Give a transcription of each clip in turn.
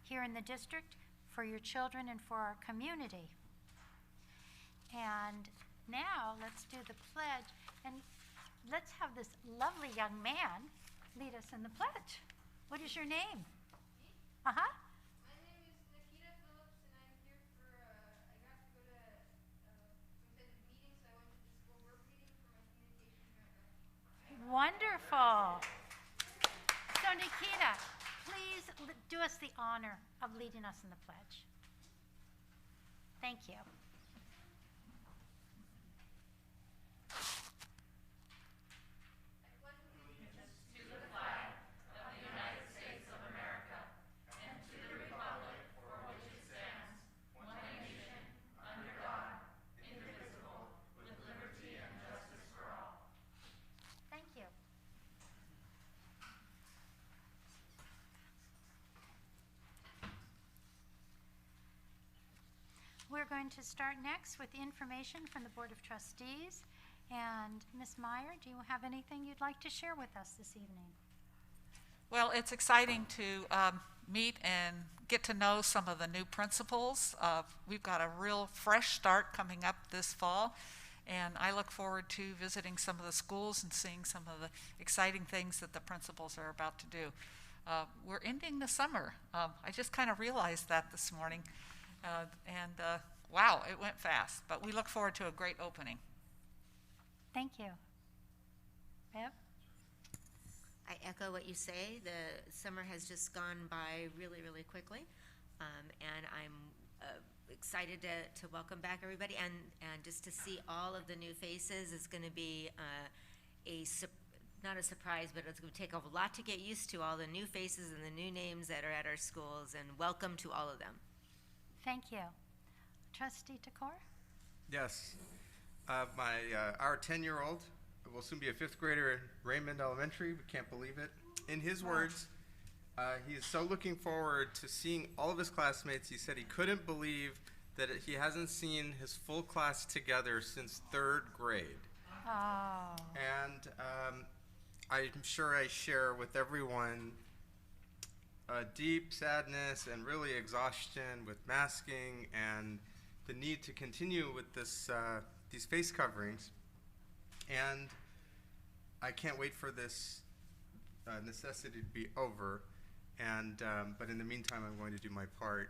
here in the district, for your children, and for our community. And now let's do the pledge, and let's have this lovely young man lead us in the pledge. What is your name? Me? Uh-huh. My name is Nikita Phillips, and I'm here for, I got to go to some type of meeting, so I went to the school work meeting for my communication background. Wonderful. So Nikita, please do us the honor of leading us in the pledge. Thank you. Thank you. We're going to start next with information from the Board of Trustees. And Ms. Meyer, do you have anything you'd like to share with us this evening? Well, it's exciting to meet and get to know some of the new principals. We've got a real fresh start coming up this fall, and I look forward to visiting some of the schools and seeing some of the exciting things that the principals are about to do. We're ending the summer. I just kind of realized that this morning, and wow, it went fast, but we look forward to a great opening. Thank you. Bev? I echo what you say. The summer has just gone by really, really quickly, and I'm excited to welcome back everybody, and just to see all of the new faces is going to be not a surprise, but it's going to take a lot to get used to all the new faces and the new names that are at our schools, and welcome to all of them. Thank you. Trustee Takor? Yes. Our 10-year-old will soon be a 5th grader at Raymond Elementary. We can't believe it. In his words, he is so looking forward to seeing all of his classmates. He said he couldn't believe that he hasn't seen his full class together since 3rd grade. Oh. And I'm sure I share with everyone a deep sadness and really exhaustion with masking and the need to continue with this these face coverings. And I can't wait for this necessity to be over. And but in the meantime, I'm going to do my part,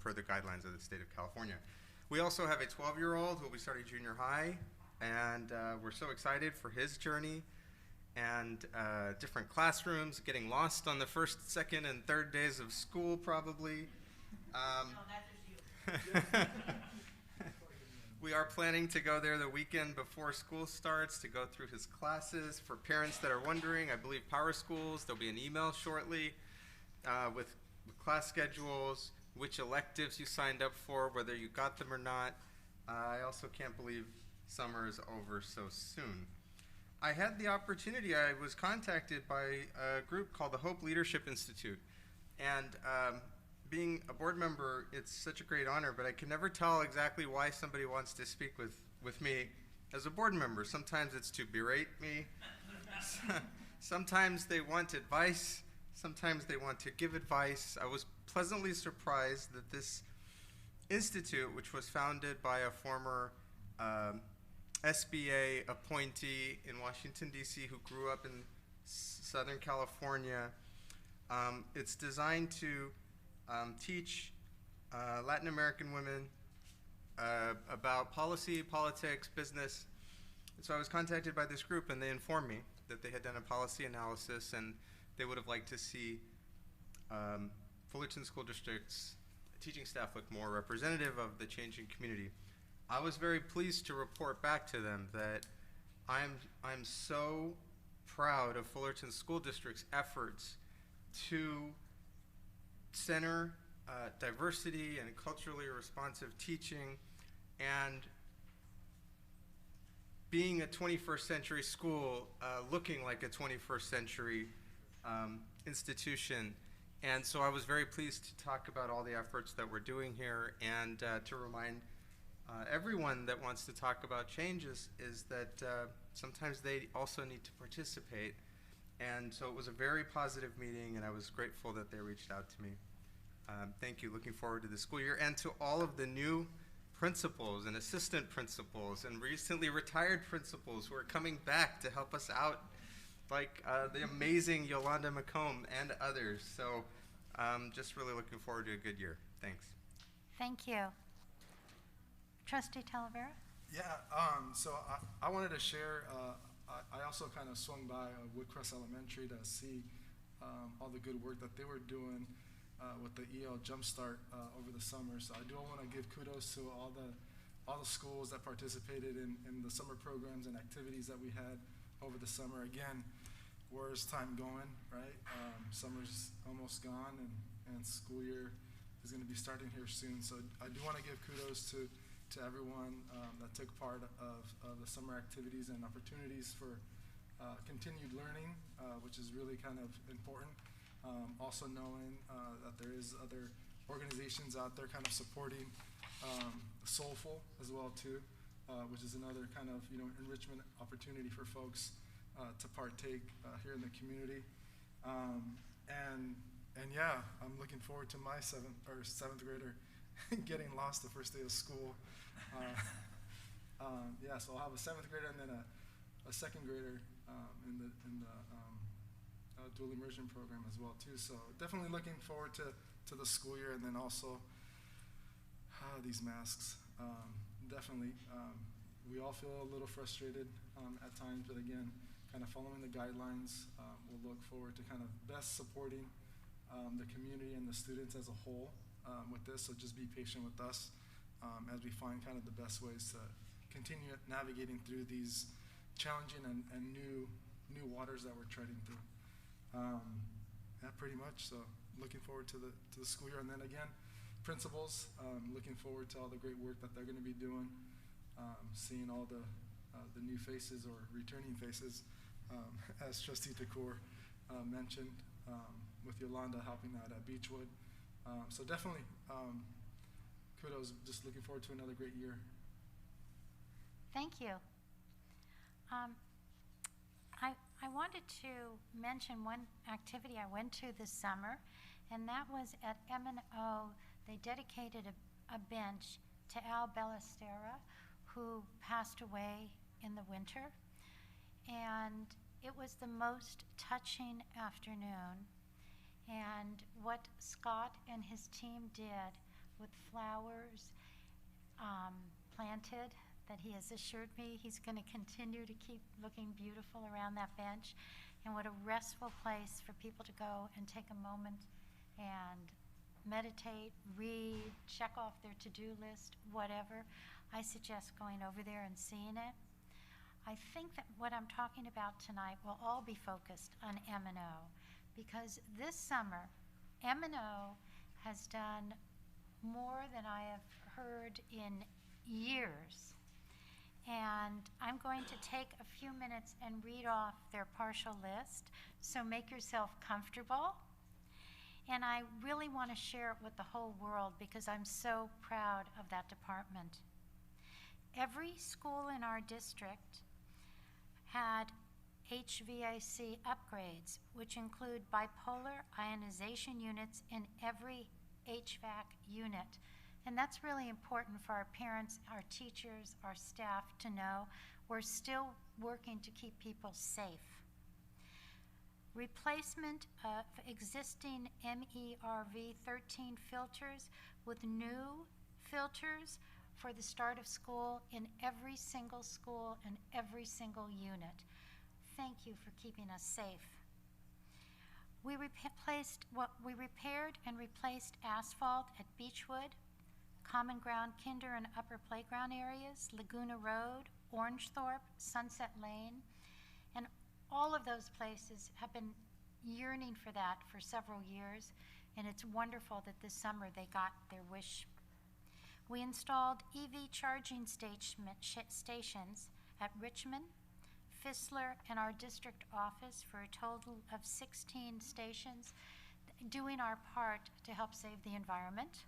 per the guidelines of the state of California. We also have a 12-year-old who will be starting junior high, and we're so excited for his journey and different classrooms, getting lost on the 1st, 2nd, and 3rd days of school probably. No, that's just you. We are planning to go there the weekend before school starts to go through his classes. For parents that are wondering, I believe Power Schools, there'll be an email shortly with class schedules, which electives you signed up for, whether you got them or not. I also can't believe summer is over so soon. I had the opportunity, I was contacted by a group called the Hope Leadership Institute. And being a board member, it's such a great honor, but I can never tell exactly why somebody wants to speak with me as a board member. Sometimes it's to berate me. Sometimes they want advice. Sometimes they want to give advice. I was pleasantly surprised that this institute, which was founded by a former SBA appointee in Washington, D.C., who grew up in Southern California, it's designed to teach Latin American women about policy, politics, business. And so I was contacted by this group, and they informed me that they had done a policy analysis, and they would have liked to see Fullerton School District's teaching staff look more representative of the changing community. I was very pleased to report back to them that I'm so proud of Fullerton School District's efforts to center diversity and culturally responsive teaching, and being a 21st century school looking like a 21st century institution. And so I was very pleased to talk about all the efforts that we're doing here, and to remind everyone that wants to talk about changes is that sometimes they also need to participate. And so it was a very positive meeting, and I was grateful that they reached out to me. Thank you. Looking forward to the school year, and to all of the new principals and assistant principals and recently retired principals who are coming back to help us out, like the amazing Yolanda McComb and others. So just really looking forward to a good year. Thanks. Thank you. Trustee Talavera? Yeah, so I wanted to share, I also kind of swung by Woodcrest Elementary to see all the good work that they were doing with the EL Jumpstart over the summer. So I do want to give kudos to all the schools that participated in the summer programs and activities that we had over the summer. Again, where's time going, right? Summer's almost gone, and school year is going to be starting here soon. So I do want to give kudos to everyone that took part of the summer activities and opportunities for continued learning, which is really kind of important. Also knowing that there is other organizations out there kind of supporting Soulful as well too, which is another kind of enrichment opportunity for folks to partake here in the community. And yeah, I'm looking forward to my seventh grader getting lost the first day of school. Yeah, so I'll have a seventh grader and then a second grader in the dual immersion program as well too. So definitely looking forward to the school year, and then also these masks. Definitely, we all feel a little frustrated at times, but again, kind of following the guidelines. We'll look forward to kind of best supporting the community and the students as a whole with this. So just be patient with us as we find kind of the best ways to continue navigating through these challenging and new waters that we're treading through. Yeah, pretty much. So looking forward to the school year, and then again, principals, looking forward to all the great work that they're going to be doing, seeing all the new faces or returning faces, as Trustee Takur mentioned, with Yolanda helping out at Beechwood. So definitely kudos. Just looking forward to another great year. Thank you. I wanted to mention one activity I went to this summer, and that was at M&O. They dedicated a bench to Al Ballestera, who passed away in the winter. And it was the most touching afternoon. And what Scott and his team did with flowers planted, that he has assured me he's going to continue to keep looking beautiful around that bench, and what a restful place for people to go and take a moment and meditate, read, check off their to-do list, whatever. I suggest going over there and seeing it. I think that what I'm talking about tonight will all be focused on M&O, because this summer, M&O has done more than I have heard in years. And I'm going to take a few minutes and read off their partial list, so make yourself comfortable. And I really want to share it with the whole world because I'm so proud of that department. Every school in our district had HVAC upgrades, which include bipolar ionization units in every HVAC unit. And that's really important for our parents, our teachers, our staff to know. We're still working to keep people safe. Replacement of existing MERV 13 filters with new filters for the start of school in every single school and every single unit. Thank you for keeping us safe. We repaired and replaced asphalt at Beechwood, Common Ground Kinder and Upper Playground areas, Laguna Road, Orangethorpe, Sunset Lane, and all of those places have been yearning for that for several years, and it's wonderful that this summer they got their wish. We installed EV charging stations at Richmond, Fissler, and our district office for a total of 16 stations, doing our part to help save the environment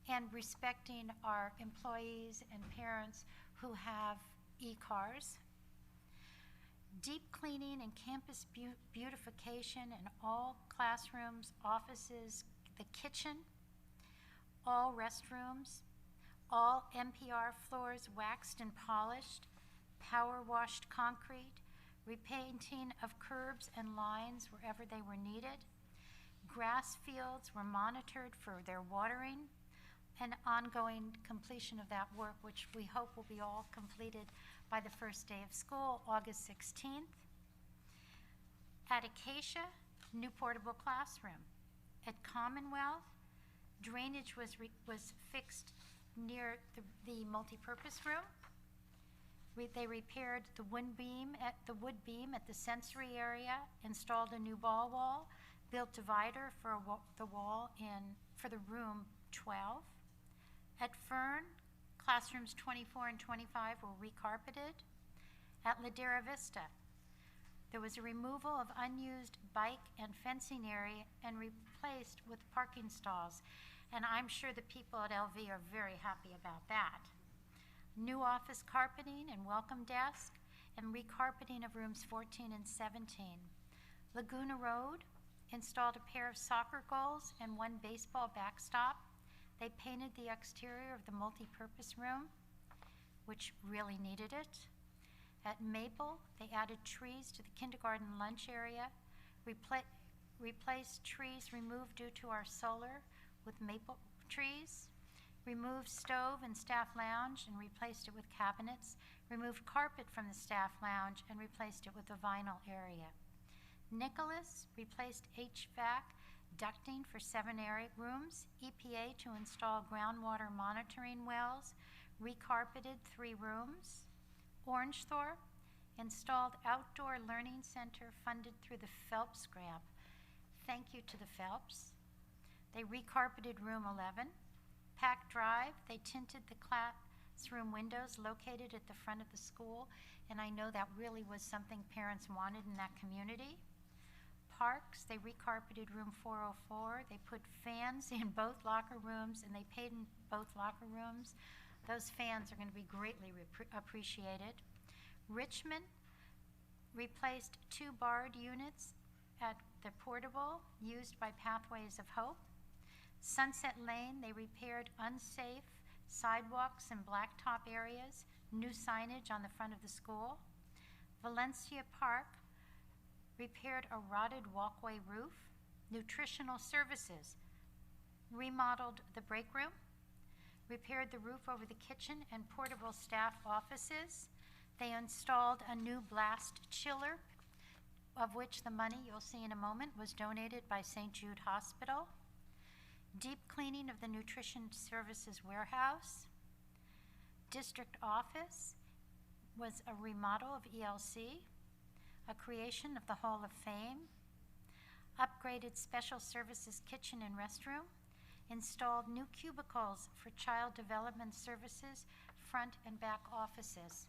and respecting our employees and parents who have e-cars. Deep cleaning and campus beautification in all classrooms, offices, the kitchen, all restrooms, all NPR floors waxed and polished, power washed concrete, repainting of curbs and lines wherever they were needed. Grass fields were monitored for their watering and ongoing completion of that work, which we hope will be all completed by the first day of school, August 16th. At Acacia, new portable classroom. At Commonwealth, drainage was fixed near the multipurpose room. They repaired the wood beam at the sensory area, installed a new ball wall, built divider for the wall for the room 12. At Fern, classrooms 24 and 25 were recarpeted. At Ladera Vista, there was a removal of unused bike and fencing area and replaced with parking stalls. And I'm sure the people at LV are very happy about that. New office carpeting and welcome desk, and recarpeting of rooms 14 and 17. Laguna Road installed a pair of soccer goals and one baseball backstop. They painted the exterior of the multipurpose room, which really needed it. At Maple, they added trees to the kindergarten lunch area, replaced trees removed due to our solar with maple trees, removed stove and staff lounge and replaced it with cabinets, removed carpet from the staff lounge and replaced it with a vinyl area. Nicholas replaced HVAC ducting for 7 rooms, EPA to install groundwater monitoring wells, recarpeted 3 rooms. Orangethorpe installed outdoor learning center funded through the Phelps grant. Thank you to the Phelps. They recarpeted room 11. Pack Drive, they tinted the classroom windows located at the front of the school, and I know that really was something parents wanted in that community. Parks, they recarpeted room 404. They put fans in both locker rooms, and they painted both locker rooms. Those fans are going to be greatly appreciated. Richmond replaced 2 barred units at the portable used by Pathways of Hope. Sunset Lane, they repaired unsafe sidewalks and blacktop areas, new signage on the front of the school. Valencia Park repaired a rotted walkway roof. Nutritional Services remodeled the break room, repaired the roof over the kitchen and portable staff offices. They installed a new blast chiller, of which the money you'll see in a moment was donated by St. Jude Hospital. Deep cleaning of the Nutrition Services warehouse. District office was a remodel of ELC, a creation of the Hall of Fame, upgraded Special Services kitchen and restroom, installed new cubicles for child development services, front and back offices.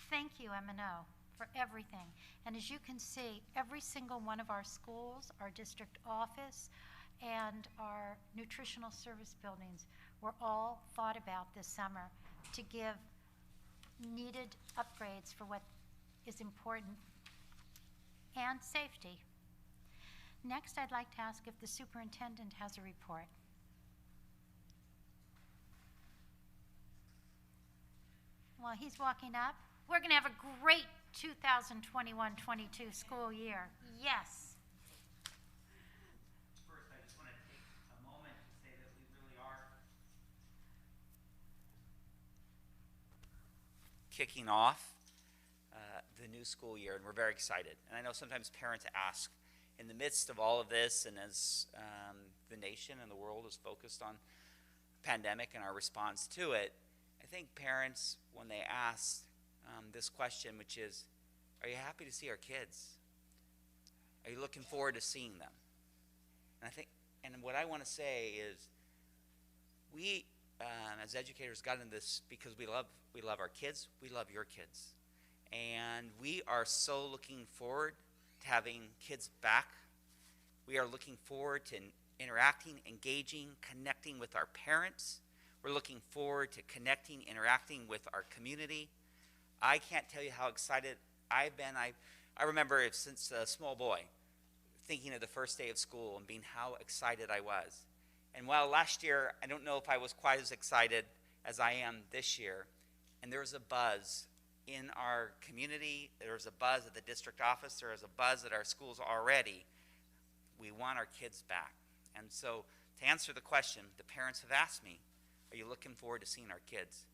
Thank you, M&O, for everything. And as you can see, every single one of our schools, our district office, and our nutritional service buildings were all thought about this summer to give needed upgrades for what is important, and safety. Next, I'd like to ask if the superintendent has a report. While he's walking up, we're going to have a great 2021-22 school year. Yes. First, I just want to take a moment to say that we really are kicking off the new school year, and we're very excited. And I know sometimes parents ask, in the midst of all of this, and as the nation and the world is focused on pandemic and our response to it, I think parents, when they ask this question, which is, are you happy to see our kids? Are you looking forward to seeing them? And I think, and what I want to say is, we as educators got into this because we love our kids, we love your kids. And we are so looking forward to having kids back. We are looking forward to interacting, engaging, connecting with our parents. We're looking forward to connecting, interacting with our community. I can't tell you how excited I remember it since a small boy, thinking of the first day of school and being how excited I was. And while last year, I don't know if I was quite as excited as I am this year, and there was a buzz in our community, there was a buzz at the district office, there was a buzz at our schools already. We want our kids back. And so to answer the question, the parents have asked me, are you looking forward to seeing our kids?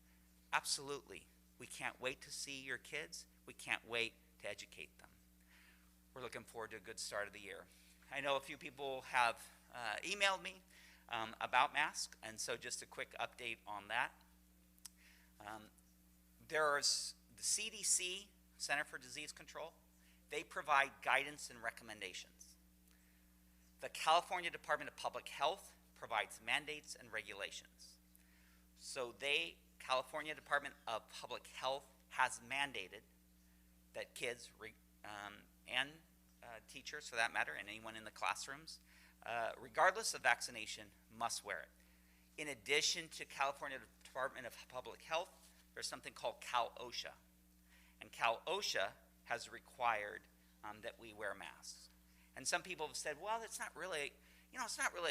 Absolutely. We can't wait to see your kids. We can't wait to educate them. We're looking forward to a good start of the year. I know a few people have emailed me about masks, and so just a quick update on that. There's the CDC, Center for Disease Control. They provide guidance and recommendations. The California Department of Public Health provides mandates and regulations. So California Department of Public Health has mandated that kids and teachers, for that matter, and anyone in the classrooms, regardless of vaccination, must wear it. In addition to California Department of Public Health, there's something called Cal OSHA. And Cal OSHA has required that we wear masks. And some people have said, well, it's not really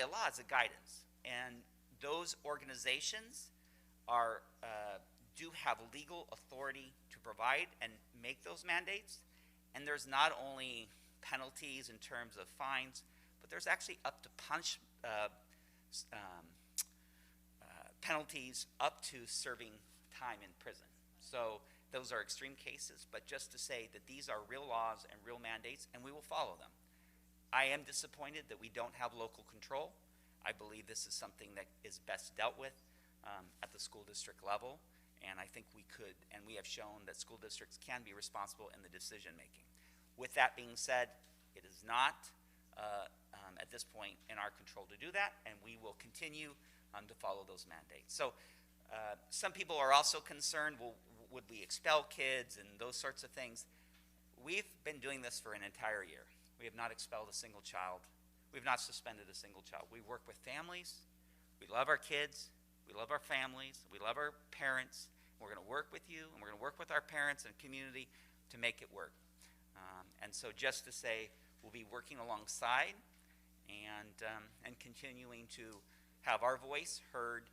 a law, it's a guidance. And those organizations do have legal authority to provide and make those mandates. And there's not only penalties in terms of fines, but there's actually up to penalties up to serving time in prison. So those are extreme cases, but just to say that these are real laws and real mandates, and we will follow them. I am disappointed that we don't have local control. I believe this is something that is best dealt with at the school district level, and I think we could, and we have shown that school districts can be responsible in the decision making. With that being said, it is not at this point in our control to do that, and we will continue to follow those mandates. So some people are also concerned, well, would we expel kids and those sorts of things? We've been doing this for an entire year. We have not expelled a single child. We've not suspended a single child. We work with families. We love our kids. We love our families. We love our parents. We're going to work with you, and we're going to work with our parents and community to make it work. And so just to say, we'll be working alongside and continuing to have our voice heard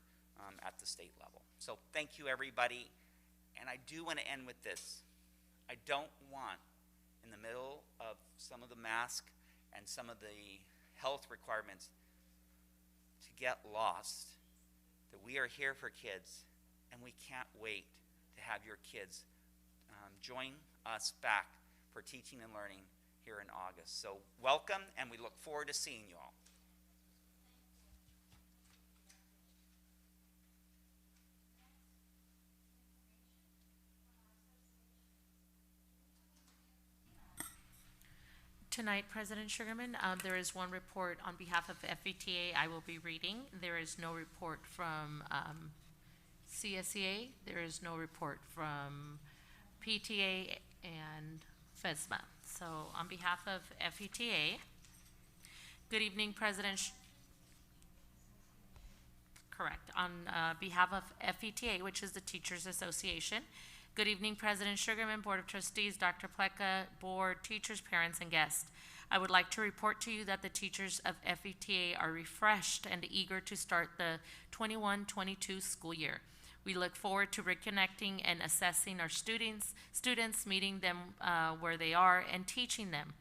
at the state level. So thank you, everybody. And I do want to end with this. I don't want, in the middle of some of the mask and some of the health requirements, to get lost that we are here for kids, and we can't wait to have your kids join us back for teaching and learning here in August. So welcome, and we look forward to seeing you all. Tonight, President Sugarman, there is one report on behalf of FETA I will be reading. There is no report from CSEA. There is no report from PTA and FSD. So on behalf of FETA, good evening, President. Correct. On behalf of FETA, which is the Teachers Association, good evening, President Sugarman, Board of Trustees, Dr. Pleka, Board, teachers, parents, and guests. I would like to report to you that the teachers of FETA are refreshed and eager to start the 21-22 school year. We look forward to reconnecting and assessing our students, meeting them where they are, and teaching them.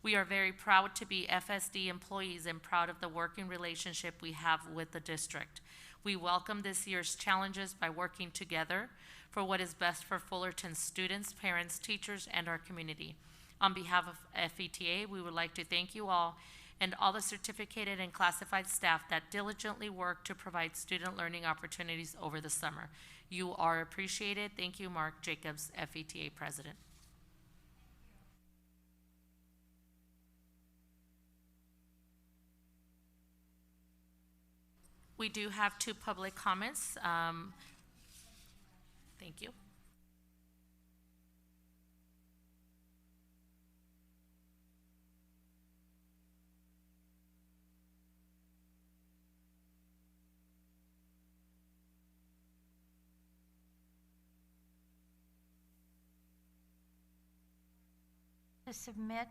We are very proud to be FSD employees and proud of the working relationship we have with the district. We welcome this year's challenges by working together for what is best for Fullerton's students, parents, teachers, and our community. On behalf of FETA, we would like to thank you all and all the certificated and classified staff that diligently work to provide student learning opportunities over the summer. You are appreciated. Thank you, Mark Jacobs, FETA President. We do have 2 public comments. Thank you. to submit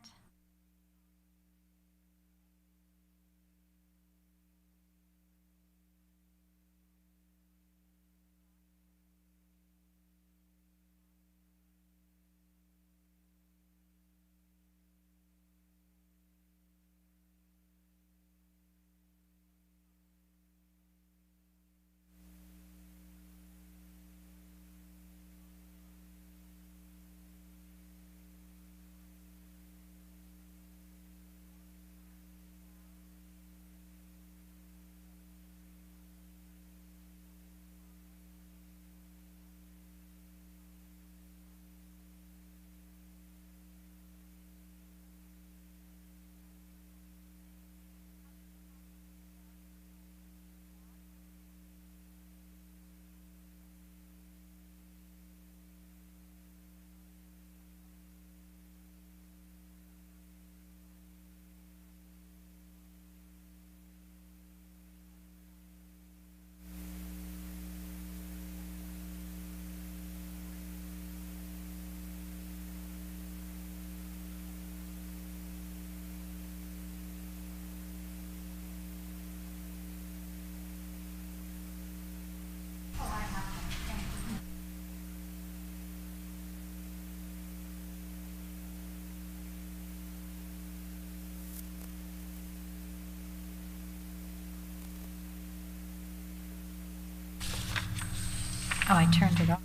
Oh, I turned it off.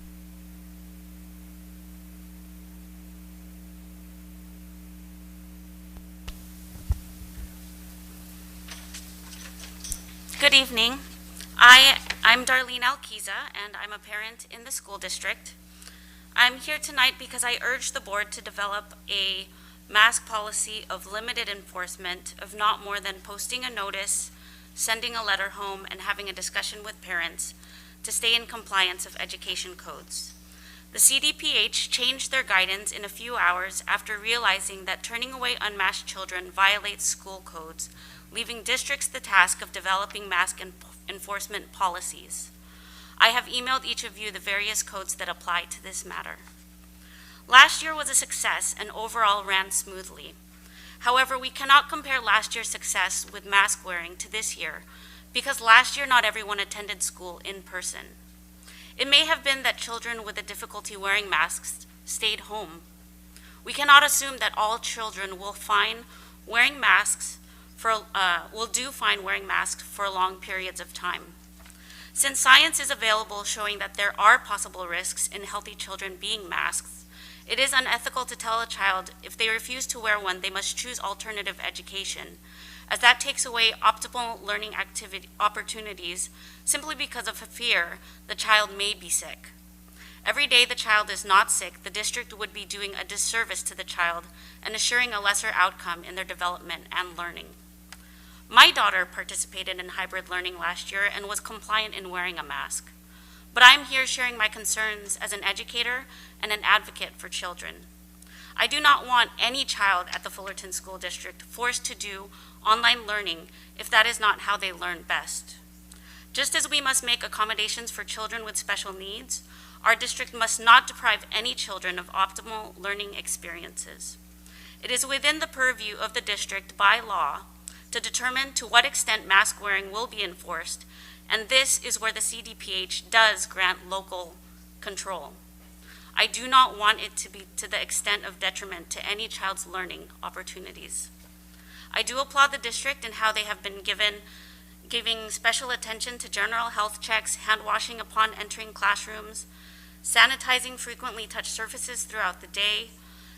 Good evening. I'm Darlene Alquiza, and I'm a parent in the school district. I'm here tonight because I urge the board to develop a mask policy of limited enforcement of not more than posting a notice, sending a letter home, and having a discussion with parents to stay in compliance of education codes. The CDPH changed their guidance in a few hours after realizing that turning away unmasked children violates school codes, leaving districts the task of developing mask enforcement policies. I have emailed each of you the various codes that apply to this matter. Last year was a success and overall ran smoothly. However, we cannot compare last year's success with mask wearing to this year because last year not everyone attended school in person. It may have been that children with a difficulty wearing masks stayed home. We cannot assume that all children will find wearing masks for long periods of time. Since science is available showing that there are possible risks in healthy children being masked, it is unethical to tell a child if they refuse to wear one, they must choose alternative education, as that takes away optimal learning opportunities simply because of a fear the child may be sick. Every day the child is not sick, the district would be doing a disservice to the child and assuring a lesser outcome in their development and learning. My daughter participated in hybrid learning last year and was compliant in wearing a mask. But I'm here sharing my concerns as an educator and an advocate for children. I do not want any child at the Fullerton School District forced to do online learning if that is not how they learn best. Just as we must make accommodations for children with special needs, our district must not deprive any children of optimal learning experiences. It is within the purview of the district by law to determine to what extent mask wearing will be enforced, and this is where the CDPH does grant local control. I do not want it to be to the extent of detriment to any child's learning opportunities. I do applaud the district in how they have been giving special attention to general health checks, hand washing upon entering classrooms, sanitizing frequently touched surfaces throughout the day,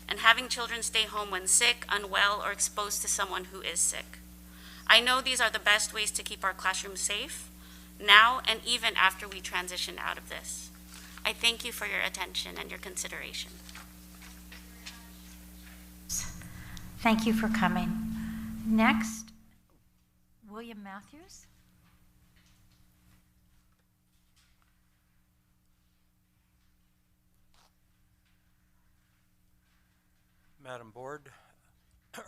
and having children stay home when sick, unwell, or exposed to someone who is sick. I know these are the best ways to keep our classrooms safe, now and even after we transition out of this. I thank you for your attention and your consideration. Thank you for coming. Next, William Matthews. Madam Board,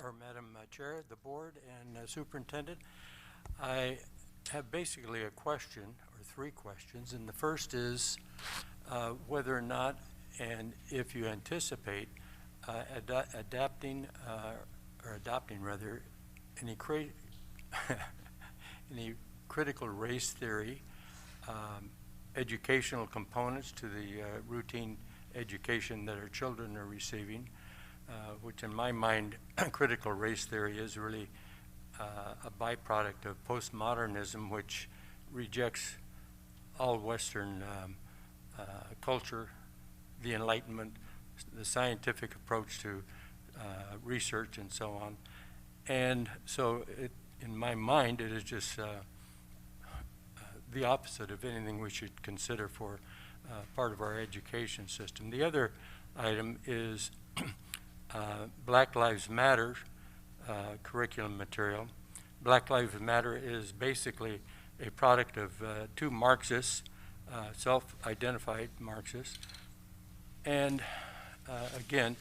or Madam Chair, the Board, and Superintendent, I have basically a question, or three questions, and the first is whether or not, and if you anticipate, adapting, or adopting rather, any any critical race theory, educational components to the routine education that our children are receiving, which in my mind, critical race theory is really a byproduct of postmodernism, which rejects all Western culture, the Enlightenment, the scientific approach to research and so on. And so in my mind, it is just the opposite of anything we should consider for part of our education system. The other item is Black Lives Matter curriculum material. Black Lives Matter is basically a product of two Marxists, self-identified Marxists. And again,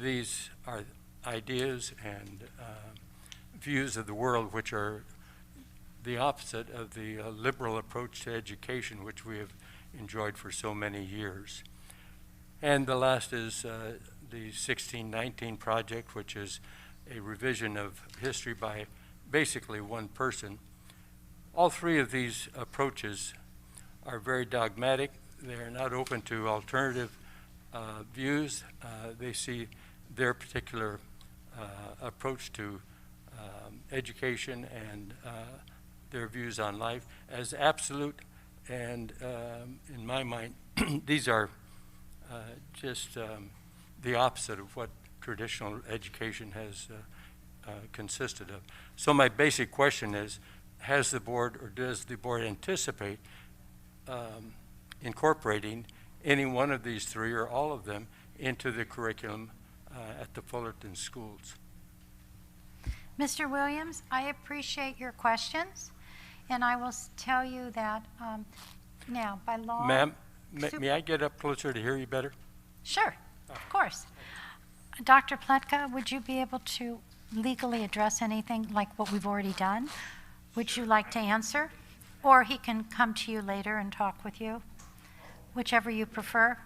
these are ideas and views of the world which are the opposite of the liberal approach to education which we have enjoyed for so many years. And the last is the 1619 project, which is a revision of history by basically one person. All three of these approaches are very dogmatic. They are not open to alternative views. They see their particular approach to education and their views on life as absolute, and in my mind, these are just the opposite of what traditional education has consisted of. So my basic question is, has the board, or does the board anticipate incorporating any one of these three or all of them into the curriculum at the Fullerton schools? Mr. Williams, I appreciate your questions, and I will tell you that now, by law... Ma'am, may I get up closer to hear you better? Sure, of course. Dr. Pletka, would you be able to legally address anything like what we've already done? Would you like to answer? Or he can come to you later and talk with you, whichever you prefer.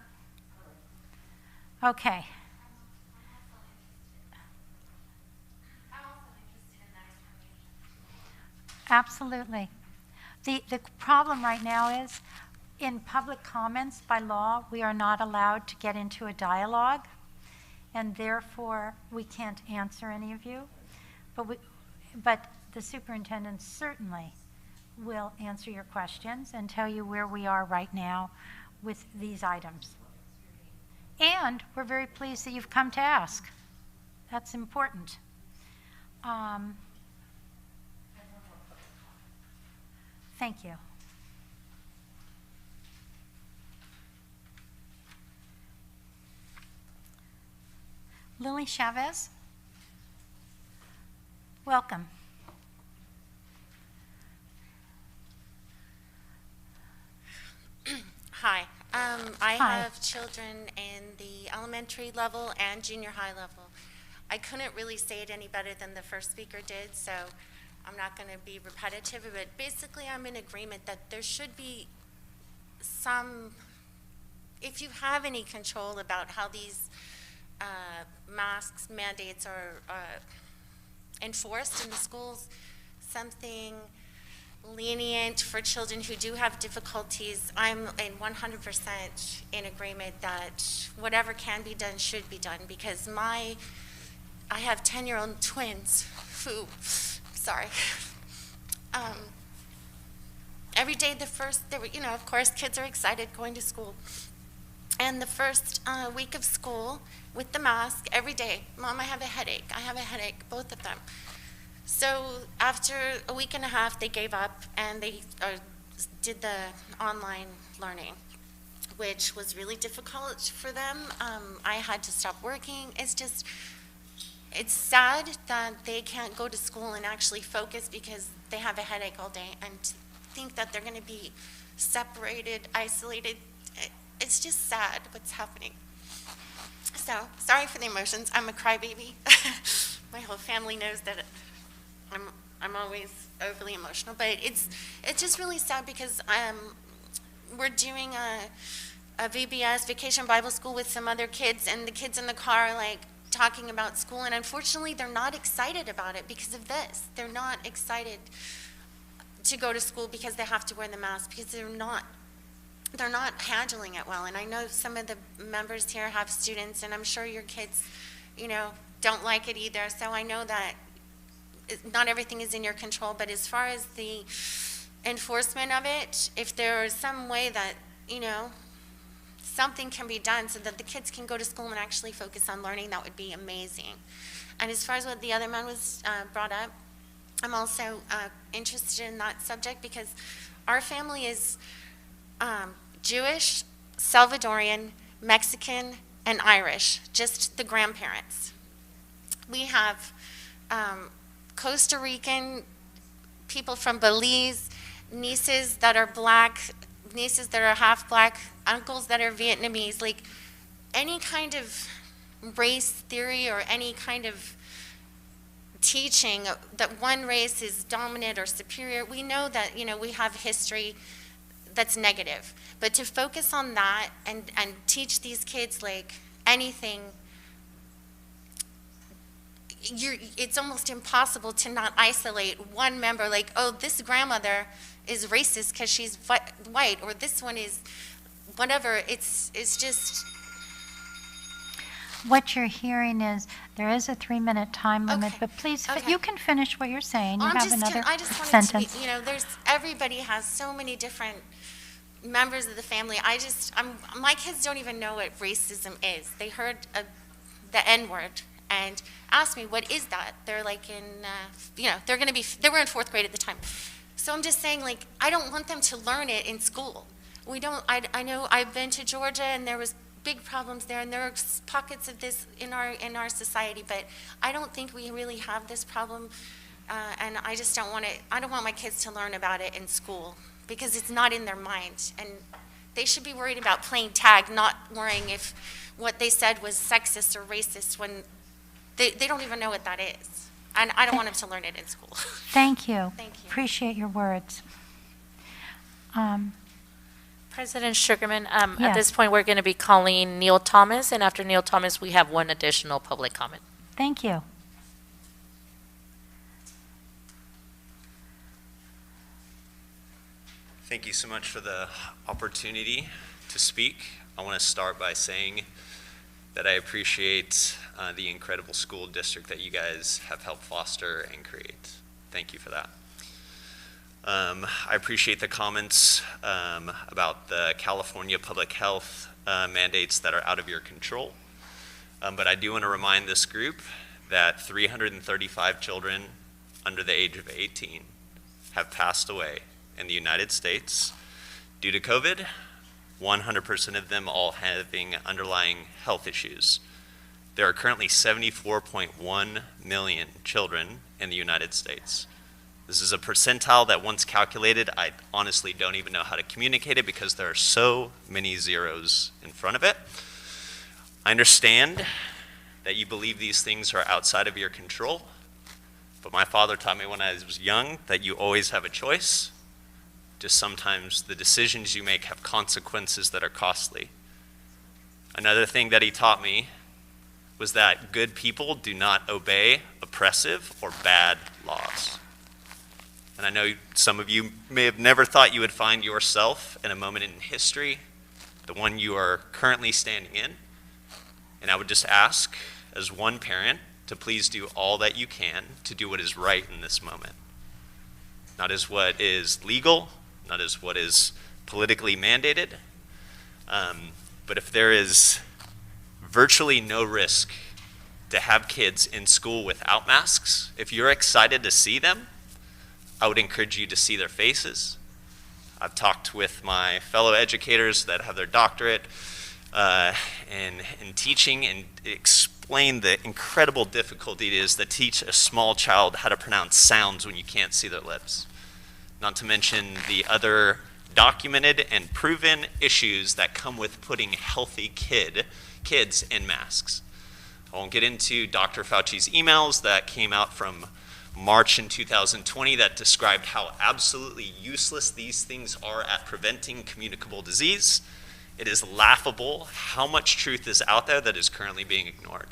Okay. Absolutely. The problem right now is, in public comments by law, we are not allowed to get into a dialogue, and therefore we can't answer any of you. But the superintendent certainly will answer your questions and tell you where we are right now with these items. And we're very pleased that you've come to ask. That's important. Thank you. Lily Chavez, welcome. Hi. I Hi. have children in the elementary level and junior high level. I couldn't really say it any better than the first speaker did, so I'm not going to be repetitive, but basically I'm in agreement that there should be some, if you have any control about how these masks mandates are enforced in the schools, something lenient for children who do have difficulties. I'm in 100% in agreement that whatever can be done should be done, because I have 10-year-old twins who, sorry, every day of course kids are excited going to school. And the first week of school with the mask, every day, Mom, I have a headache, both of them. So after a week and a half, they gave up and they did the online learning, which was really difficult for them. I had to stop working. It's sad that they can't go to school and actually focus because they have a headache all day, and think that they're going to be separated, isolated. It's just sad what's happening. So, sorry for the emotions. I'm a crybaby. My whole family knows that I'm always overly emotional, but it's just really sad because we're doing a VBS, Vacation Bible School, with some other kids, and the kids in the car like talking about school, and unfortunately they're not excited about it because of this. They're not excited to go to school because they have to wear the mask, because they're not handling it well. And I know some of the members here have students, and I'm sure your kids, don't like it either. So I know that not everything is in your control, but as far as the enforcement of it, if there is some way that, something can be done so that the kids can go to school and actually focus on learning, that would be amazing. And as far as what the other man was brought up, I'm also interested in that subject because our family is Jewish, Salvadorian, Mexican, and Irish, just the grandparents. We have Costa Rican, people from Belize, nieces that are black, nieces that are half black, uncles that are Vietnamese, like any kind of race theory or any kind of teaching that one race is dominant or superior. We know that, we have history that's negative, but to focus on that and teach these kids like anything, it's almost impossible to not isolate one member, like, oh, this grandmother is racist because she's white, or this one is whatever. It's just... What you're hearing is there is a 3-minute time limit, Okay. but please, Okay. you can finish what you're saying. You I have just another wanted sentence. to be, everybody has so many different members of the family. My kids don't even know what racism is. They heard the N-word and asked me, what is that? They're like in, they were in 4th grade at the time. So I'm just saying, like, I don't want them to learn it in school. I know I've been to Georgia and there was big problems there, and there are pockets of this in our society, but I don't think we really have this problem, and I just don't want it. I don't want my kids to learn about it in school because it's not in their mind, and they should be worried about playing tag, not worrying if what they said was sexist or racist when they don't even know what that is, and I don't want them to learn it in school. Thank you. Thank you. Appreciate your words. President Sugarman, Yes. at this point, we're going to be calling Neil Thomas, and after Neil Thomas, we have one additional public comment. Thank you. Thank you so much for the opportunity to speak. I want to start by saying that I appreciate the incredible school district that you guys have helped foster and create. Thank you for that. I appreciate the comments about the California public health mandates that are out of your control. But I do want to remind this group that 335 children under the age of 18 have passed away in the United States due to COVID, 100% of them all having underlying health issues. There are currently 74.1 million children in the United States. This is a percentile that once calculated, I honestly don't even know how to communicate it because there are so many zeros in front of it. I understand that you believe these things are outside of your control, but my father taught me when I was young that you always have a choice. Just sometimes the decisions you make have consequences that are costly. Another thing that he taught me was that good people do not obey oppressive or bad laws. And I know some of you may have never thought you would find yourself in a moment in history, the one you are currently standing in. And I would just ask, as one parent, to please do all that you can to do what is right in this moment. Not as what is legal, not as what is politically mandated, but if there is virtually no risk to have kids in school without masks, if you're excited to see them, I would encourage you to see their faces. I've talked with my fellow educators that have their doctorate in teaching and explain the incredible difficulty it is to teach a small child how to pronounce sounds when you can't see their lips. Not to mention the other documented and proven issues that come with putting healthy kids in masks. I won't get into Dr. Fauci's emails that came out from March in 2020 that described how absolutely useless these things are at preventing communicable disease. It is laughable how much truth is out there that is currently being ignored.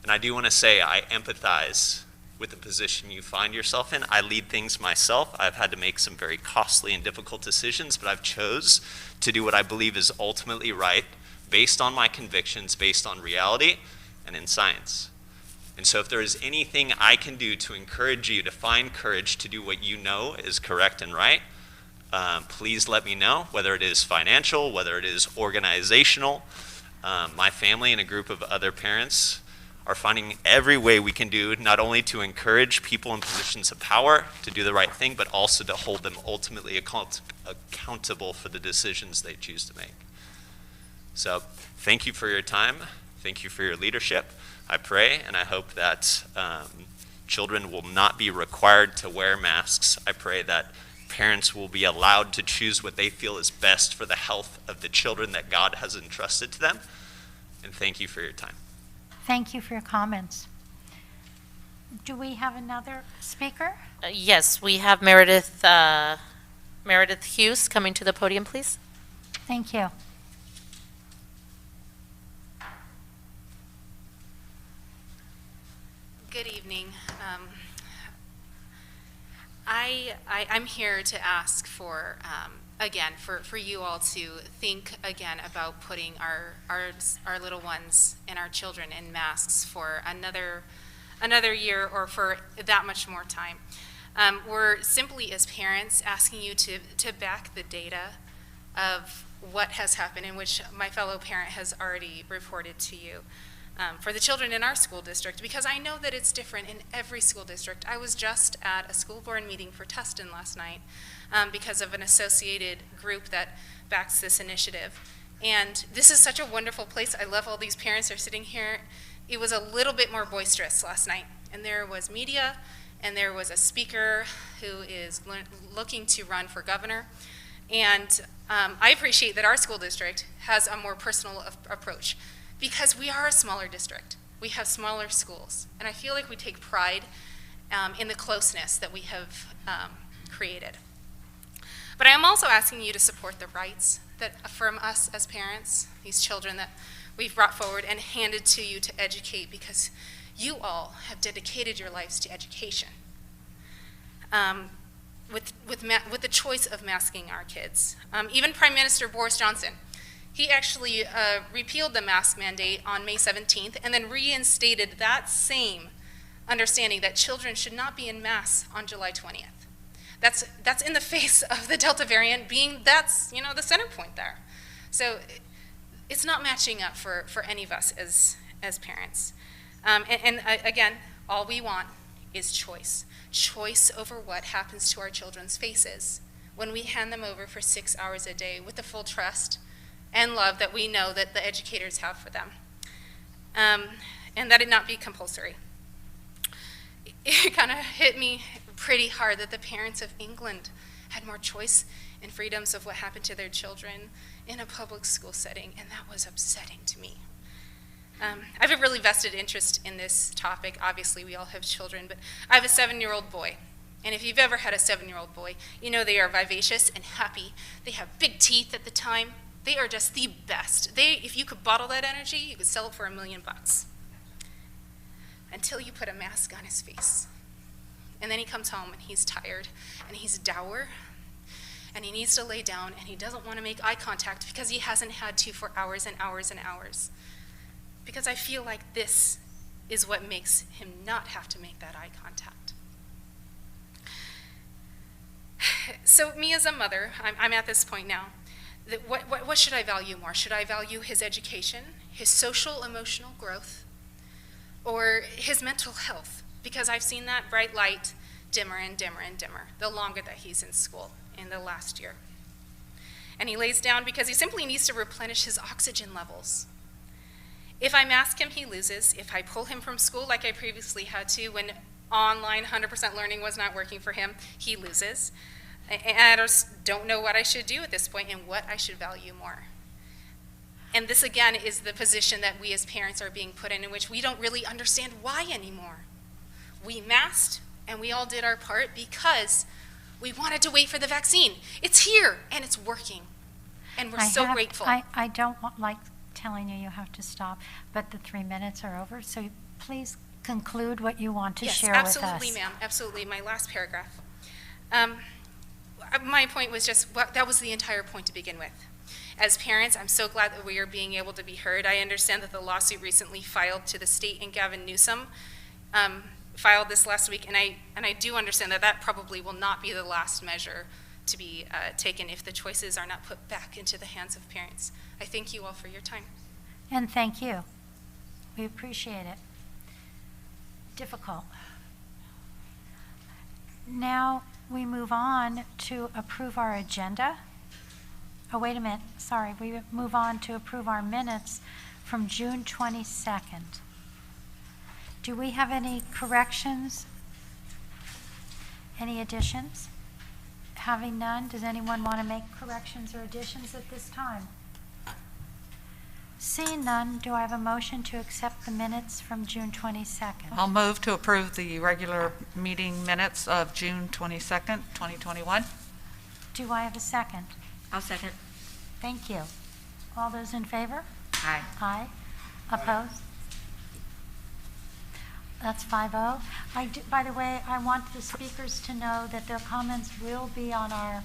And I do want to say I empathize with the position you find yourself in. I lead things myself. I've had to make some very costly and difficult decisions, but I've chose to do what I believe is ultimately right, based on my convictions, based on reality, and in science. And so if there is anything I can do to encourage you to find courage to do what you know is correct and right, please let me know, whether it is financial, whether it is organizational. My family and a group of other parents are finding every way we can do, not only to encourage people in positions of power to do the right thing, but also to hold them ultimately accountable for the decisions they choose to make. So thank you for your time. Thank you for your leadership. I pray and I hope that children will not be required to wear masks. I pray that parents will be allowed to choose what they feel is best for the health of the children that God has entrusted to them. And thank you for your time. Thank you for your comments. Do we have another speaker? Yes, we have Meredith Hughes coming to the podium, please. Thank you. Good evening. I'm here to ask for, again, for you all to think again about putting our little ones and our children in masks for another year or for that much more time. We're simply, as parents, asking you to back the data of what has happened, in which my fellow parent has already reported to you. For the children in our school district, because I know that it's different in every school district. I was just at a school board meeting for Tustin last night because of an associated group that backs this initiative. And this is such a wonderful place. I love all these parents that are sitting here. It was a little bit more boisterous last night. And there was media, and there was a speaker who is looking to run for governor. And I appreciate that our school district has a more personal approach, because we are a smaller district. We have smaller schools. And I feel like we take pride in the closeness that we have created. But I am also asking you to support the rights that from us as parents, these children that we've brought forward and handed to you to educate, because you all have dedicated your lives to education. With the choice of masking our kids. Even Prime Minister Boris Johnson, he actually repealed the mask mandate on May 17th and then reinstated that same understanding that children should not be in masks on July 20th. That's in the face of the Delta variant being, that's the center point there. So it's not matching up for any of us as parents. Again, all we want is choice. Choice over what happens to our children's faces when we hand them over for 6 hours a day with the full trust and love that we know that the educators have for them, and that it not be compulsory. It kind of hit me pretty hard that the parents of England had more choice and freedoms of what happened to their children in a public school setting, and that was upsetting to me. I have a really vested interest in this topic. Obviously, we all have children, but I have a 7-year-old boy. And if you've ever had a 7-year-old boy, you know they are vivacious and happy. They have big teeth at the time. They are just the best. If you could bottle that energy, you could sell it for $1 million. Until you put a mask on his face. And then he comes home and he's tired and he's dour and he needs to lay down and he doesn't want to make eye contact because he hasn't had to for hours and hours and hours. Because I feel like this is what makes him not have to make that eye contact. So me as a mother, I'm at this point now. What should I value more? Should I value his education, his social, emotional growth, or his mental health? Because I've seen that bright light dimmer and dimmer and dimmer the longer that he's in school in the last year. And he lays down because he simply needs to replenish his oxygen levels. If I mask him, he loses. If I pull him from school like I previously had to when online 100% learning was not working for him, he loses. And I just don't know what I should do at this point and what I should value more. And this, again, is the position that we as parents are being put in which we don't really understand why anymore. We masked, and we all did our part because we wanted to wait for the vaccine. It's here, and it's working. And we're I so have- grateful. I don't like telling you have to stop, but the 3 minutes are over, so please conclude what you want to share with us. Yes, absolutely, ma'am, absolutely. My last paragraph. My point was just, that was the entire point to begin with. As parents, I'm so glad that we are being able to be heard. I understand that the lawsuit recently filed to the state and Gavin Newsom filed this last week, and I do understand that that probably will not be the last measure to be taken if the choices are not put back into the hands of parents. I thank you all for your time. And thank you. We appreciate it. Difficult. Now we move on to approve our agenda. Oh, wait a minute, sorry, we move on to approve our minutes from June 22nd. Do we have any corrections? Any additions? Having none, does anyone want to make corrections or additions at this time? Seeing none, do I have a motion to accept the minutes from June 22nd? I'll move to approve the regular meeting minutes of June 22nd, 2021. Do I have a second? I'll second. Thank you. All those in favor? Aye. Aye. Opposed? That's 5-0. By the way, I want the speakers to know that their comments will be on our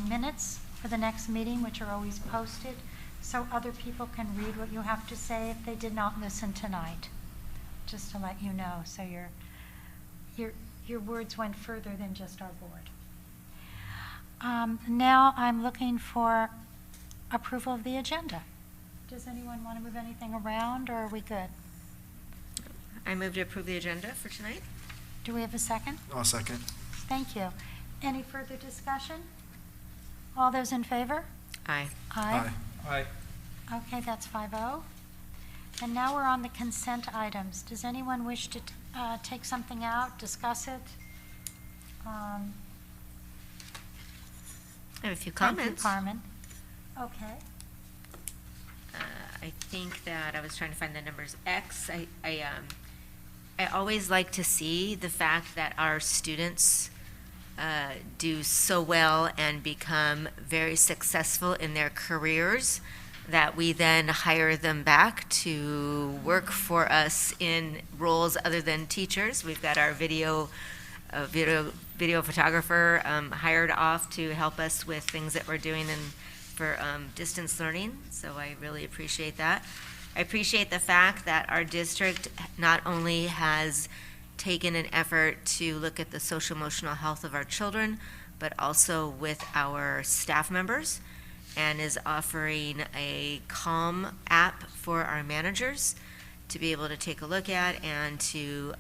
minutes for the next meeting, which are always posted, so other people can read what you have to say if they did not listen tonight, just to let you know, so your words went further than just our board. Now I'm looking for approval of the agenda. Does anyone want to move anything around, or are we good? I move to approve the agenda for tonight. Do we have a second? I'll second. Thank you. Any further discussion? All those in favor? Aye. Aye. Aye. Okay, that's 5-0. And now we're on the consent items. Does anyone wish to take something out, discuss it? I have a few Thank you, comments. Carmen. Okay. I think that I was trying to find the numbers X. I always like to see the fact that our students do so well and become very successful in their careers, that we then hire them back to work for us in roles other than teachers. We've got our video photographer hired off to help us with things that we're doing for distance learning, so I really appreciate that. I appreciate the fact that our district not only has taken an effort to look at the social emotional health of our children, but also with our staff members, and is offering a Calm app for our managers to be able to take a look at and to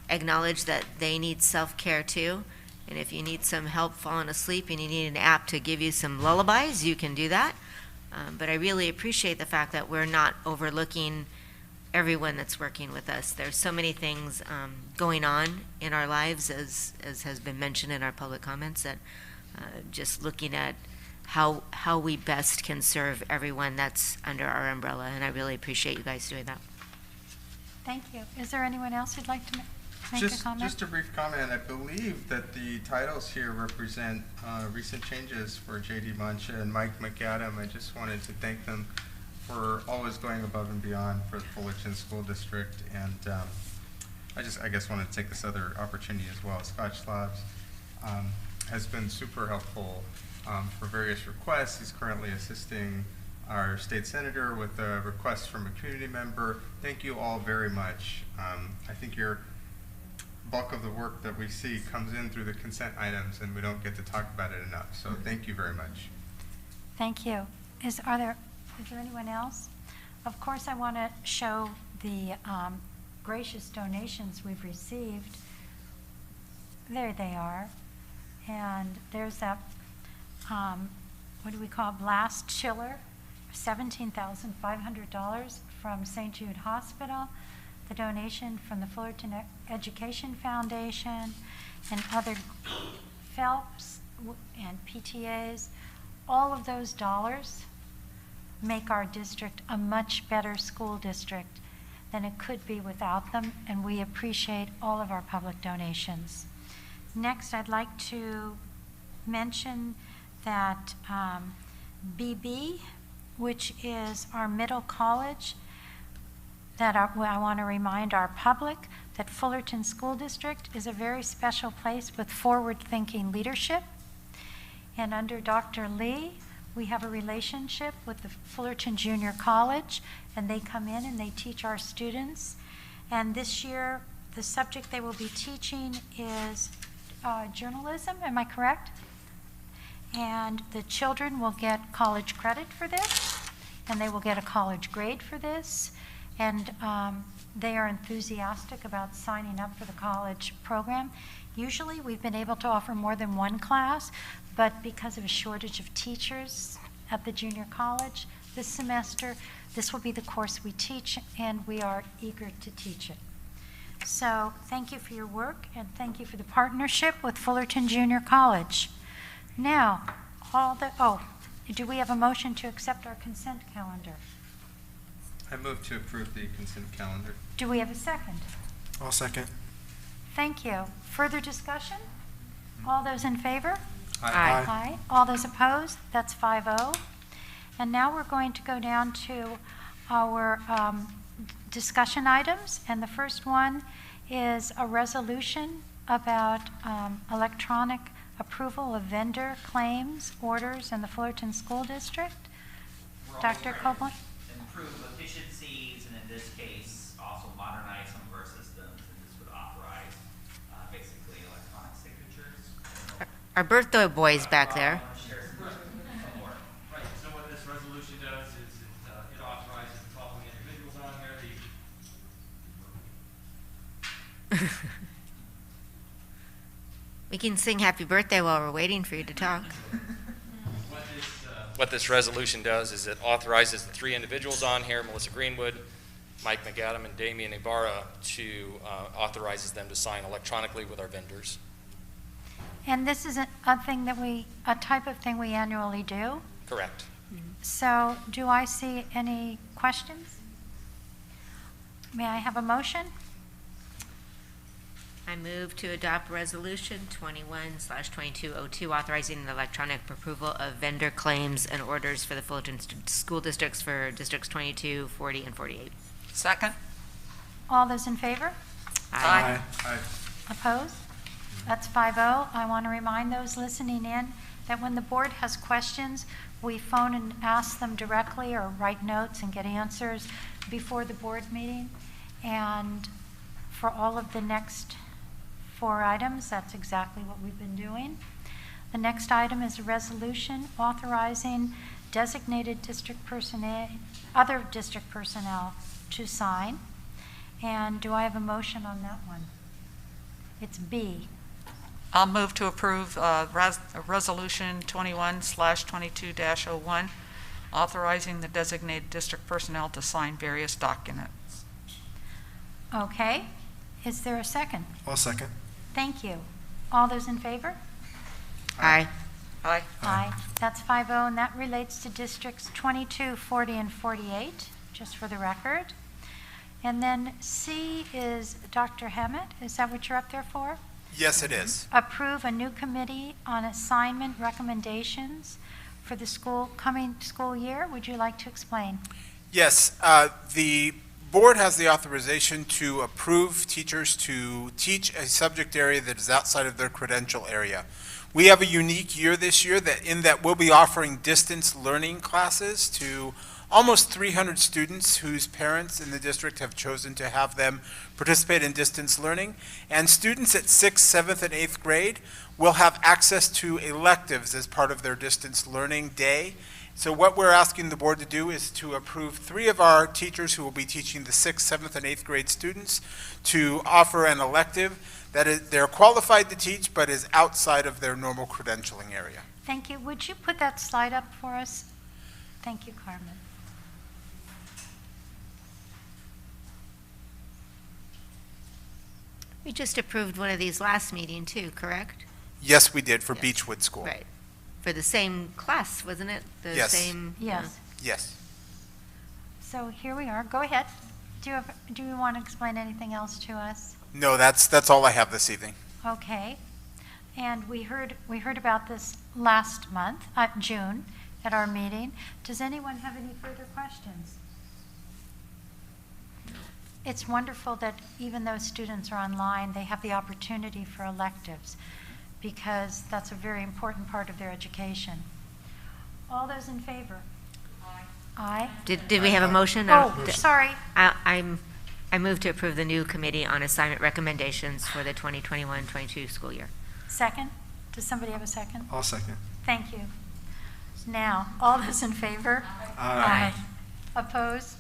acknowledge that they need self-care too. And if you need some help falling asleep and you need an app to give you some lullabies, you can do that. But I really appreciate the fact that we're not overlooking everyone that's working with us. There's so many things going on in our lives, as has been mentioned in our public comments, that just looking at how we best can serve everyone that's under our umbrella. And I really appreciate you guys doing that. Thank you. Is there anyone else who'd like to make a comment? Just a brief comment. I believe that the titles here represent recent changes for J.D. Mancha and Mike McAdam. I just wanted to thank them for always going above and beyond for the Fullerton School District. And I guess wanted to take this other opportunity as well. Scott Schlabs has been super helpful for various requests. He's currently assisting our state senator with a request from a community member. Thank you all very much. I think your bulk of the work that we see comes in through the consent items, and we don't get to talk about it enough. So thank you very much. Thank you. Is there anyone else? Of course, I want to show the gracious donations we've received. There they are. And there's that, what do we call it, blast chiller, $17,500 from St. Jude Hospital, the donation from the Fullerton Education Foundation, and other Phelps and PTAs. All of those dollars make our district a much better school district than it could be without them, and we appreciate all of our public donations. Next, I'd like to mention that BB, which is our middle college, that I want to remind our public that Fullerton School District is a very special place with forward-thinking leadership. And under Dr. Lee, we have a relationship with the Fullerton Junior College, and they come in and they teach our students. And this year, the subject they will be teaching is journalism, am I correct? And the children will get college credit for this, and they will get a college grade for this. And they are enthusiastic about signing up for the college program. Usually, we've been able to offer more than one class, but because of a shortage of teachers at the junior college this semester, this will be the course we teach, and we are eager to teach it. So thank you for your work, and thank you for the partnership with Fullerton Junior College. Now, do we have a motion to accept our consent calendar? I move to approve the consent calendar. Do we have a second? I'll second. Thank you. Further discussion? All those in favor? Aye. Aye. All those opposed? That's 5-0. And now we're going to go down to our discussion items. And the first one is a resolution about electronic approval of vendor claims, orders in the Fullerton School District. Dr. Copeland? Improve efficiencies, and in this case, also modernize some of our systems, and this would authorize basically electronic signatures. Our birthday boy's back there. Share some more. Right, so what this resolution does is it authorizes the following individuals on here, We can sing happy birthday while we're waiting for you to talk. What this resolution does is it authorizes the three individuals on here, Melissa Greenwood, Mike McAdam, and Damian Ibarra, to authorizes them to sign electronically with our vendors. And this is a type of thing we annually do. Correct. So do I see any questions? May I have a motion? I move to adopt resolution 21/2202 authorizing the electronic approval of vendor claims and orders for the Fullerton School Districts for Districts 22, 40, and 48. Second? All those in favor? Aye. Opposed? That's 5-0. I want to remind those listening in that when the board has questions, we phone and ask them directly or write notes and get answers before the board meeting. And for all of the next 4 items, that's exactly what we've been doing. The next item is a resolution authorizing designated district personnel, other district personnel to sign. And do I have a motion on that one? It's B. I'll move to approve Resolution 21/22-01, authorizing the designated district personnel to sign various documents. Okay. Is there a second? I'll second. Thank you. All those in favor? Aye. Aye. Aye. That's 5-0, and that relates to districts 22, 40, and 48, just for the record. And then C is Dr. Hammett. Is that what you're up there for? Yes, it is. Approve a new committee on assignment recommendations for the coming school year. Would you like to explain? Yes, the board has the authorization to approve teachers to teach a subject area that is outside of their credential area. We have a unique year this year in that we'll be offering distance learning classes to almost 300 students whose parents in the district have chosen to have them participate in distance learning. And students at 6th, 7th, and 8th grade will have access to electives as part of their distance learning day. So what we're asking the board to do is to approve 3 of our teachers who will be teaching the 6th, 7th, and 8th grade students to offer an elective that they're qualified to teach but is outside of their normal credentialing area. Thank you. Would you put that slide up for us? Thank you, Carmen. We just approved one of these last meeting too, correct? Yes, we did for Yes. Beechwood School. Right. For the same class, wasn't it? The Yes. same. Yes. Yes. So here we are. Go ahead. Do you want to explain anything else to us? No, that's all I have this evening. Okay. And we heard about this last month, June, at our meeting. Does anyone have any further questions? It's wonderful that even though students are online, they have the opportunity for electives, because that's a very important part of their education. All those in favor? Aye. Did we have a motion? Oh, sorry. I move to approve the new committee on assignment recommendations for the 2021-22 school year. Second? Does somebody have a second? I'll second. Thank you. Now, all those in favor? Aye. Opposed?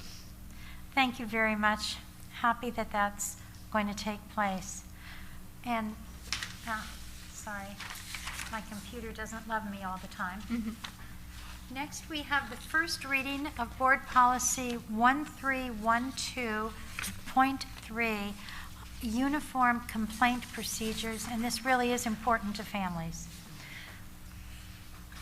Thank you very much. Happy that that's going to take place. And, sorry, my computer doesn't love me all the time. Next, we have the first reading of Board Policy 1312.3, Uniform Complaint Procedures, and this really is important to families.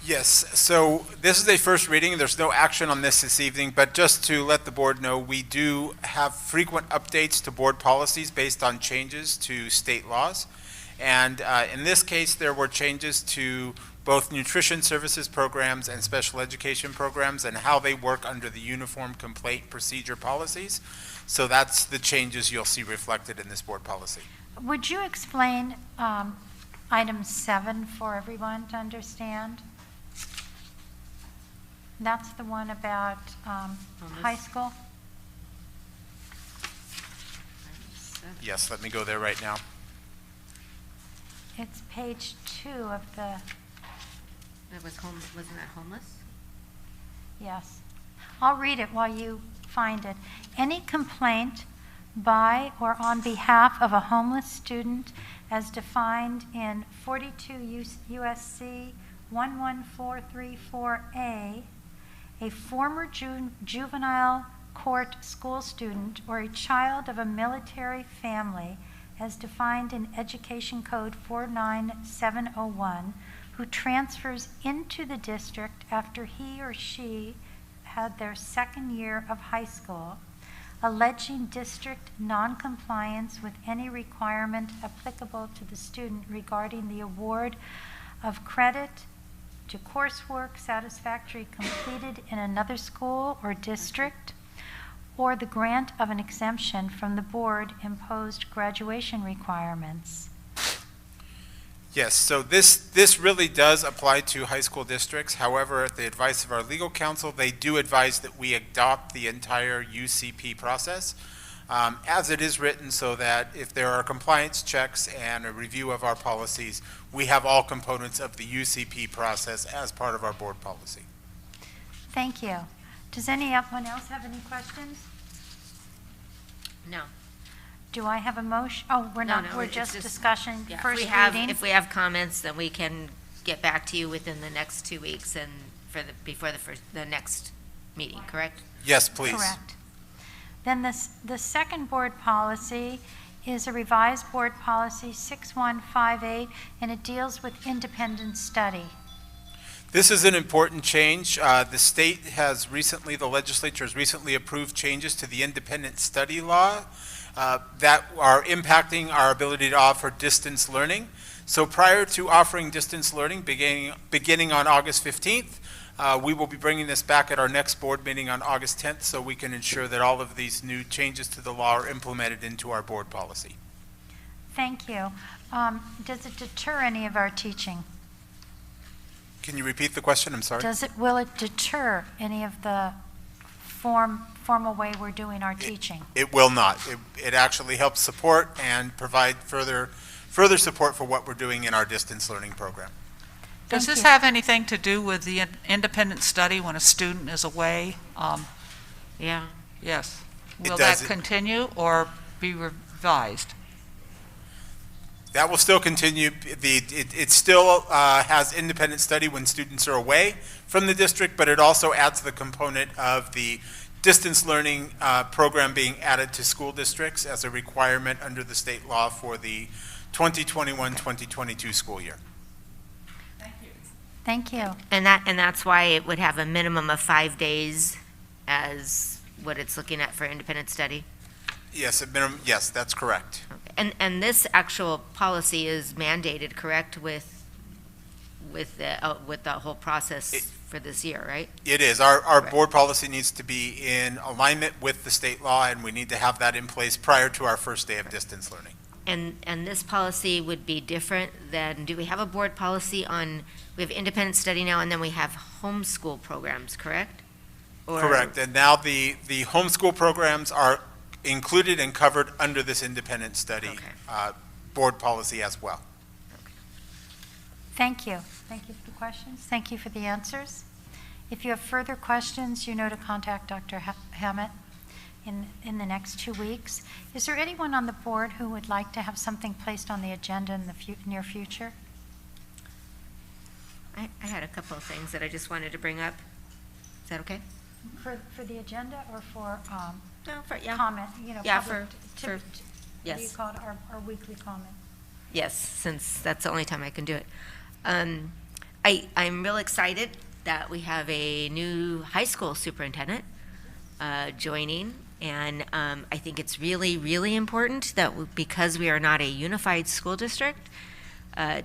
Yes, so this is a first reading. There's no action on this evening, but just to let the board know, we do have frequent updates to board policies based on changes to state laws. And in this case, there were changes to both nutrition services programs and special education programs and how they work under the Uniform Complaint Procedure policies. So that's the changes you'll see reflected in this board policy. Would you explain item 7 for everyone to understand? That's the one about high school? Yes, let me go there right now. It's page 2 of the, Wasn't that homeless? yes. I'll read it while you find it. Any complaint by or on behalf of a homeless student as defined in 42 USC 11434A, a former juvenile court school student or a child of a military family as defined in Education Code 49701, who transfers into the district after he or she had their second year of high school, alleging district noncompliance with any requirement applicable to the student regarding the award of credit to coursework satisfactorily completed in another school or district, or the grant of an exemption from the board-imposed graduation requirements. Yes, so this really does apply to high school districts. However, at the advice of our legal counsel, they do advise that we adopt the entire UCP process as it is written, so that if there are compliance checks and a review of our policies, we have all components of the UCP process as part of our board policy. Thank you. Does anyone else have any questions? No. Do I have a motion? Oh, we're not, we're it's just discussion, Yeah, first reading. If we have comments, then we can get back to you within the next 2 weeks and before the next meeting, correct? Yes, please. Correct. Then the second board policy is a revised board policy 6158, and it deals with independent study. This is an important change. The state has recently, the legislature has recently approved changes to the independent study law that are impacting our ability to offer distance learning. So prior to offering distance learning beginning on August 15th, we will be bringing this back at our next board meeting on August 10th, so we can ensure that all of these new changes to the law are implemented into our board policy. Thank you. Does it deter any of our teaching? Can you repeat the question? I'm sorry. Will it deter any of the formal way we're doing our teaching? It will not. It actually helps support and provide further support for what we're doing in our distance learning program. Does Thank this you. have anything to do with the independent study when a student is away? Yeah. Yes. It Will does. that continue or be revised? That will still continue. It still has independent study when students are away from the district, but it also adds the component of the distance learning program being added to school districts as a requirement under the state law for the 2021-2022 school year. Thank you. And that's why it would have a minimum of 5 days as what it's looking at for independent study? Yes, yes, that's correct. Okay. And this actual policy is mandated, correct, with the whole process for this year, right? It is. Our Right. board policy needs to be in alignment with the state law, and we need to have that in place prior to our first day of distance learning. And this policy would be different than, do we have a board policy on, we have independent study now, and then we have homeschool programs, correct? Or- Correct, and now the homeschool programs are included and covered under this independent study Okay. board policy as well. Thank you. Thank you for the questions. Thank you for the answers. If you have further questions, you know to contact Dr. Hammett in the next 2 weeks. Is there anyone on the board who would like to have something placed on the agenda in the near future? I had a couple of things that I just wanted to bring up. Is that okay? For the agenda or for No, yeah. comment, you know? Yeah, public for- What do you yes. call it, our weekly comment? Yes, since that's the only time I can do it. I'm real excited that we have a new high school superintendent joining. And I think it's really, really important that because we are not a unified school district,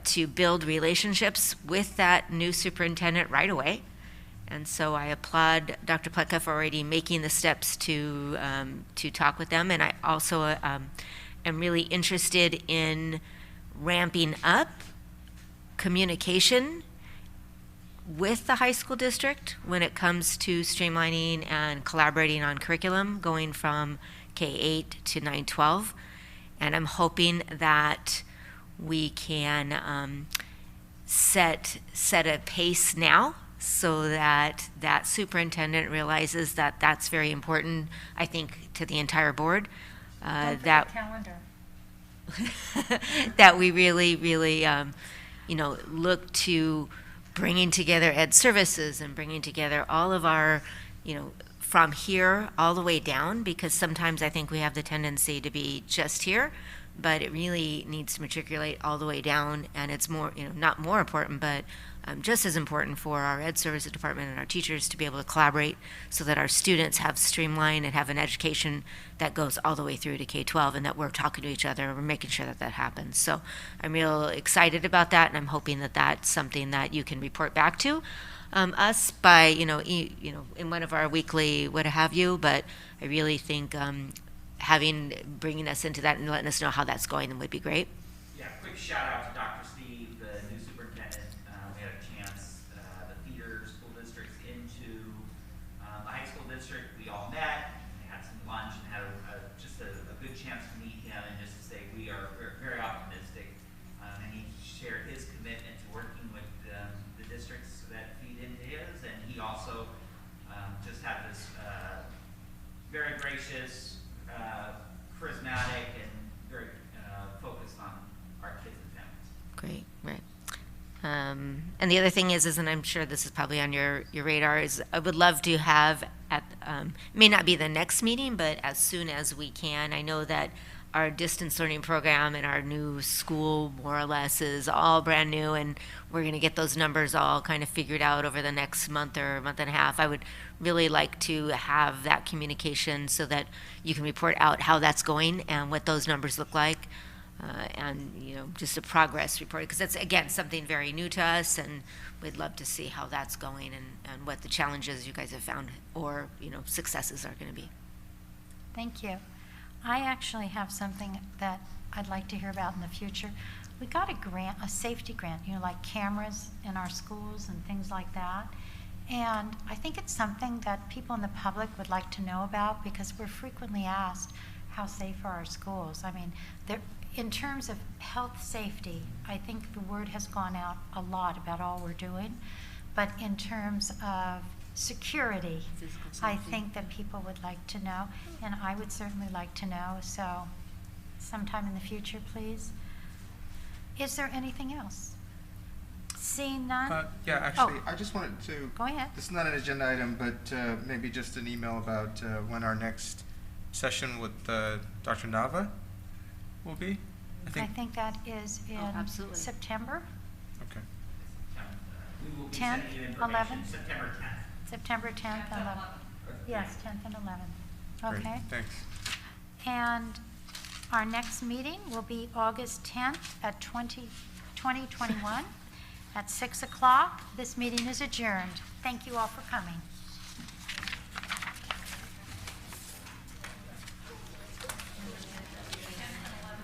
to build relationships with that new superintendent right away. And so I applaud Dr. Pletka for already making the steps to talk with them. And I also am really interested in ramping up communication with the high school district when it comes to streamlining and collaborating on curriculum going from K-8 to 9-12. And I'm hoping that we can set a pace now so that that superintendent realizes that that's very important, I think, to the entire board. Don't That forget calendar. that we really, really, look to bringing together ed services and bringing together all of our, from here all the way down, because sometimes I think we have the tendency to be just here, but it really needs to matriculate all the way down, and it's more, not more important, but just as important for our ed services department and our teachers to be able to collaborate so that our students have streamlined and have an education that goes all the way through to K-12, and that we're talking to each other, we're making sure that that happens. So I'm real excited about that, and I'm hoping that that's something that you can report back to us by, in one of our weekly what have you, but I really think bringing us into that and letting us know how that's going would be great. Yeah, quick shout out to Dr. Steve, the new superintendent. We had a chance, the theater school districts into the high school district. We all met, and had some lunch, and had just a good chance to meet him and just to say we're very optimistic. And he shared his commitment to working with the districts that feed into his, and he also just had this very gracious, charismatic, and very focused on our kids and families. Great, right. And the other thing is, and I'm sure this is probably on your radar, is I would love to have may not be the next meeting, but as soon as we can. I know that our distance learning program and our new school, more or less, is all brand new, and we're going to get those numbers all kind of figured out over the next month or month and a half. I would really like to have that communication so that you can report out how that's going and what those numbers look like. And, just a progress report, because that's, again, something very new to us, and we'd love to see how that's going and what the challenges you guys have found or, successes are going to be. Thank you. I actually have something that I'd like to hear about in the future. We got a grant, a safety grant, like cameras in our schools and things like that. And I think it's something that people in the public would like to know about, because we're frequently asked, how safe are our schools? I mean, in terms of health safety, I think the word has gone out a lot about all we're doing. But in terms of security, I think that people would like to know, and I would certainly like to know. So sometime in the future, please. Is there anything else? Seeing none? Yeah, actually, I just wanted to. Go ahead. This is not an agenda item, but maybe just an email about when our next session with Dr. Nava will be. I think that is in absolutely. September. Okay. We will be 10th, sending you information 11th? September 10th. September 10th and 11th. Yes, 10th and 11th. Great, Okay. thanks. And our next meeting will be August 10th at 2021. at 6 o'clock. This meeting is adjourned. Thank you all for coming.